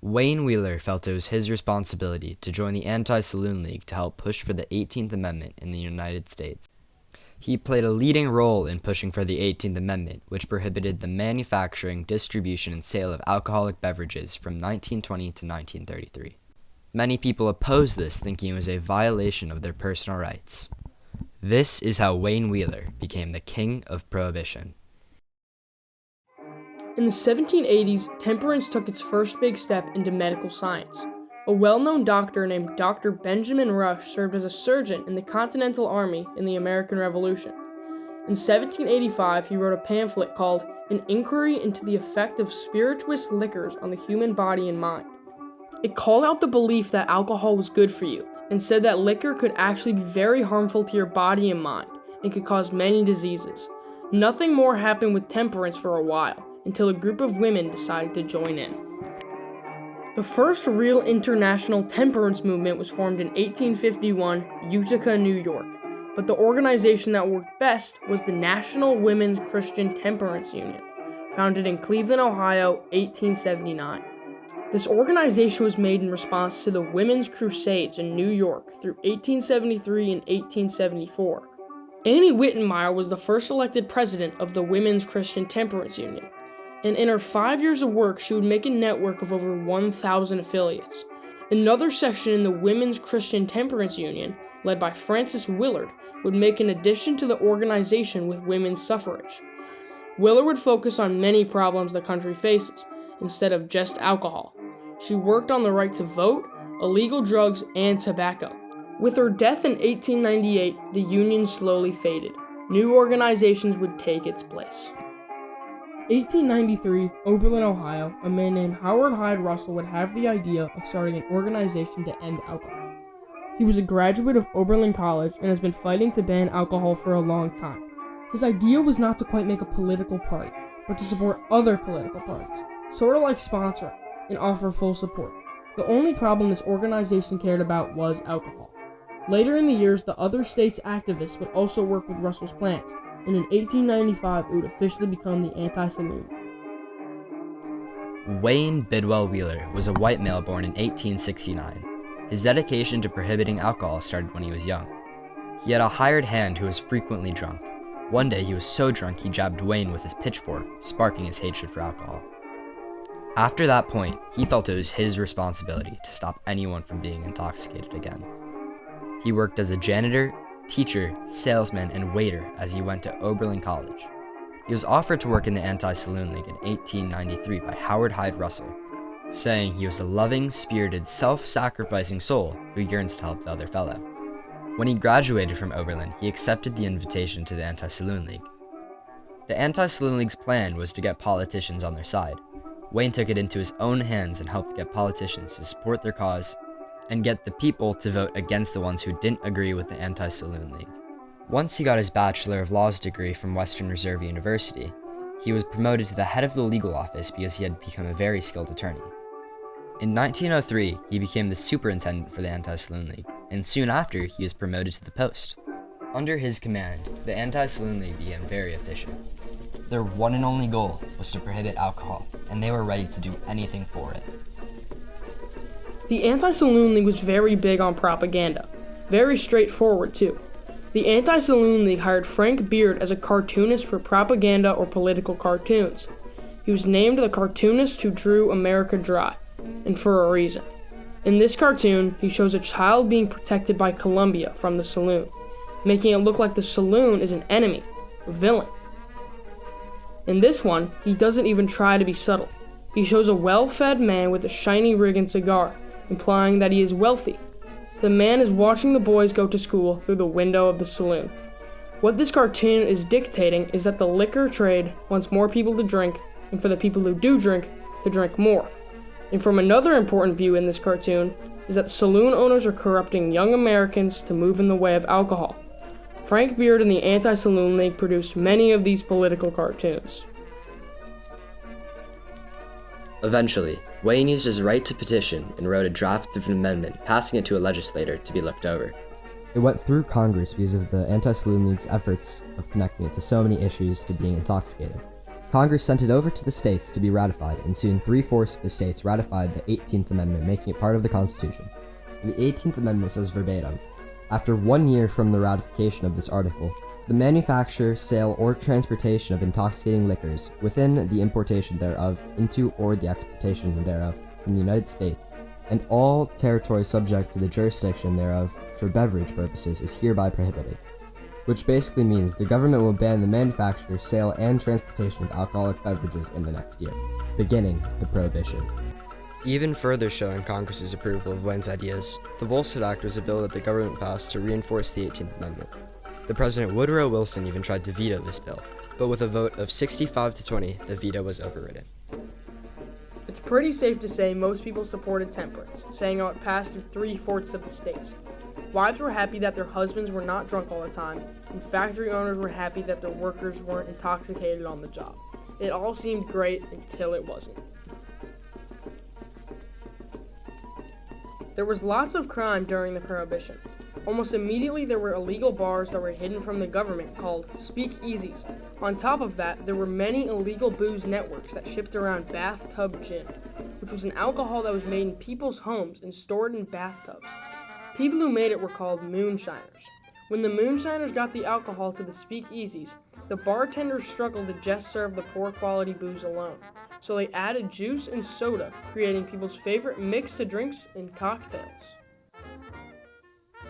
Wayne Wheeler felt it was his responsibility to join the Anti-Saloon League to help push for the 18th Amendment in the United States. He played a leading role in pushing for the 18th Amendment, which prohibited the manufacturing, distribution, and sale of alcoholic beverages from 1920 to 1933. Many people opposed this, thinking it was a violation of their personal rights. This is how Wayne Wheeler became the king of Prohibition. In the 1780s, temperance took its first big step into medical science. A well-known doctor named Dr. Benjamin Rush served as a surgeon in the Continental Army in the American Revolution. In 1785, he wrote a pamphlet called An Inquiry into the Effect of Spirituous Liquors on the Human Body and Mind. It called out the belief that alcohol was good for you, and said that liquor could actually be very harmful to your body and mind, and could cause many diseases. Nothing more happened with temperance for a while, until a group of women decided to join in. The first real international temperance movement was formed in 1851, Utica, New York, but the organization that worked best was the National Women's Christian Temperance Union, founded in Cleveland, Ohio, 1879. This organization was made in response to the Women's Crusades in New York through 1873 and 1874. Annie Wittenmeyer was the first elected president of the Women's Christian Temperance Union, and in her 5 years of work, she would make a network of over 1,000 affiliates. Another section in the Women's Christian Temperance Union, led by Frances Willard, would make an addition to the organization with women's suffrage. Willard would focus on many problems the country faces, instead of just alcohol. She worked on the right to vote, illegal drugs, and tobacco. With her death in 1898, the union slowly faded. New organizations would take its place. 1893, Oberlin, Ohio, a man named Howard Hyde Russell would have the idea of starting an organization to end alcohol. He was a graduate of Oberlin College and has been fighting to ban alcohol for a long time. His idea was not to quite make a political party, but to support other political parties, sort of like sponsor, and offer full support. The only problem this organization cared about was alcohol. Later in the years, the other states' activists would also work with Russell's plans, and in 1895, it would officially become the Anti-Saloon. Wayne Bidwell Wheeler was a white male born in 1869. His dedication to prohibiting alcohol started when he was young. He had a hired hand who was frequently drunk. One day he was so drunk he jabbed Wayne with his pitchfork, sparking his hatred for alcohol. After that point, he felt it was his responsibility to stop anyone from being intoxicated again. He worked as a janitor, teacher, salesman, and waiter as he went to Oberlin College. He was offered to work in the Anti-Saloon League in 1893 by Howard Hyde Russell, saying he was a loving, spirited, self-sacrificing soul who yearns to help the other fellow. When he graduated from Oberlin, he accepted the invitation to the Anti-Saloon League. The Anti-Saloon League's plan was to get politicians on their side. Wayne took it into his own hands and helped get politicians to support their cause and get the people to vote against the ones who didn't agree with the Anti-Saloon League. Once he got his Bachelor of Laws degree from Western Reserve University, he was promoted to the head of the legal office because he had become a very skilled attorney. In 1903, he became the superintendent for the Anti-Saloon League, and soon after, he was promoted to the post. Under his command, the Anti-Saloon League became very efficient. Their one and only goal was to prohibit alcohol, and they were ready to do anything for it. The Anti-Saloon League was very big on propaganda. Very straightforward, too. The Anti-Saloon League hired Frank Beard as a cartoonist for propaganda or political cartoons. He was named the cartoonist who drew America dry, and for a reason. In this cartoon, he shows a child being protected by Columbia from the saloon, making it look like the saloon is an enemy, a villain. In this one, he doesn't even try to be subtle. He shows a well-fed man with a shiny rig and cigar, implying that he is wealthy. The man is watching the boys go to school through the window of the saloon. What this cartoon is dictating is that the liquor trade wants more people to drink, and for the people who do drink, to drink more. And from another important view in this cartoon is that saloon owners are corrupting young Americans to move in the way of alcohol. Frank Beard and the Anti-Saloon League produced many of these political cartoons. Eventually, Wayne used his right to petition and wrote a draft of an amendment, passing it to a legislator to be looked over. It went through Congress because of the Anti-Saloon League's efforts of connecting it to so many issues to being intoxicated. Congress sent it over to the states to be ratified, and soon 3/4 of the states ratified the 18th Amendment, making it part of the Constitution. The 18th Amendment says verbatim, "After 1 year from the ratification of this article, the manufacture, sale, or transportation of intoxicating liquors within the importation thereof into or the exportation thereof from the United States, and all territory subject to the jurisdiction thereof for beverage purposes is hereby prohibited." Which basically means the government will ban the manufacture, sale, and transportation of alcoholic beverages in the next year, beginning the Prohibition. Even further showing Congress's approval of Wayne's ideas, the Volstead Act was a bill that the government passed to reinforce the 18th Amendment. The President Woodrow Wilson even tried to veto this bill, but with a vote of 65 to 20, the veto was overridden. It's pretty safe to say most people supported temperance, saying how it passed through 3/4 of the states. Wives were happy that their husbands were not drunk all the time, and factory owners were happy that their workers weren't intoxicated on the job. It all seemed great until it wasn't. There was lots of crime during the Prohibition. Almost immediately there were illegal bars that were hidden from the government called speakeasies. On top of that, there were many illegal booze networks that shipped around bathtub gin, which was an alcohol that was made in people's homes and stored in bathtubs. People who made it were called moonshiners. When the moonshiners got the alcohol to the speakeasies, the bartenders struggled to just serve the poor quality booze alone, so they added juice and soda, creating people's favorite mixed drinks and cocktails.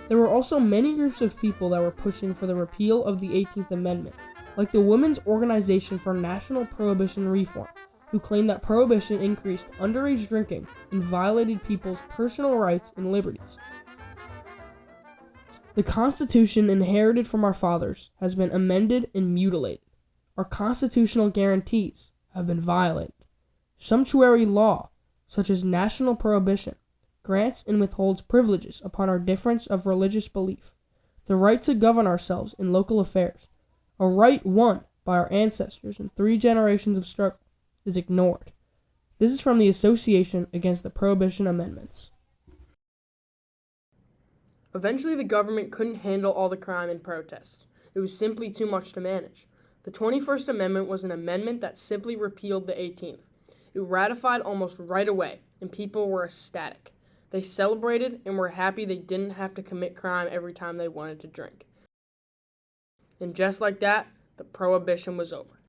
There were also many groups of people that were pushing for the repeal of the 18th Amendment, like the Women's Organization for National Prohibition Reform, who claimed that prohibition increased underage drinking and violated people's personal rights and liberties. The Constitution inherited from our fathers has been amended and mutilated. Our constitutional guarantees have been violated. Sumptuary law, such as national prohibition, grants and withholds privileges upon our difference of religious belief, the right to govern ourselves in local affairs, a right won by our ancestors in 3 generations of struggle, is ignored. This is from the Association Against the Prohibition Amendments. Eventually, the government couldn't handle all the crime and protests. It was simply too much to manage. The 21st Amendment was an amendment that simply repealed the 18th. It ratified almost right away, and people were ecstatic. They celebrated and were happy they didn't have to commit crime every time they wanted to drink. And just like that, the Prohibition was over.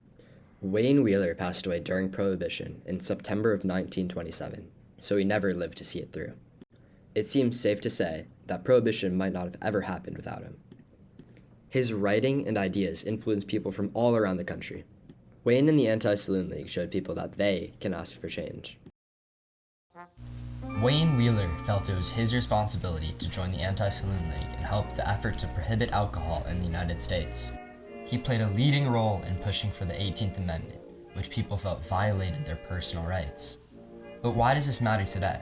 Wayne Wheeler passed away during Prohibition in September of 1927, so he never lived to see it through. It seems safe to say that Prohibition might not have ever happened without him. His writing and ideas influenced people from all around the country. Wayne and the Anti-Saloon League showed people that they can ask for change. Wayne Wheeler felt it was his responsibility to join the Anti-Saloon League and help the effort to prohibit alcohol in the United States. He played a leading role in pushing for the 18th Amendment, which people felt violated their personal rights. But why does this matter today?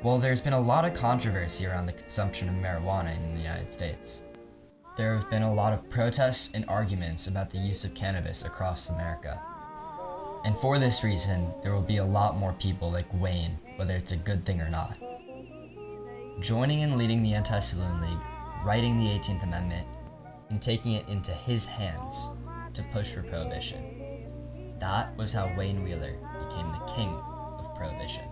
Well, there's been a lot of controversy around the consumption of marijuana in the United States. There have been a lot of protests and arguments about the use of cannabis across America. And for this reason, there will be a lot more people like Wayne, whether it's a good thing or not. Joining and leading the Anti-Saloon League, writing the 18th Amendment, and taking it into his hands to push for prohibition. That was how Wayne Wheeler became the king of prohibition.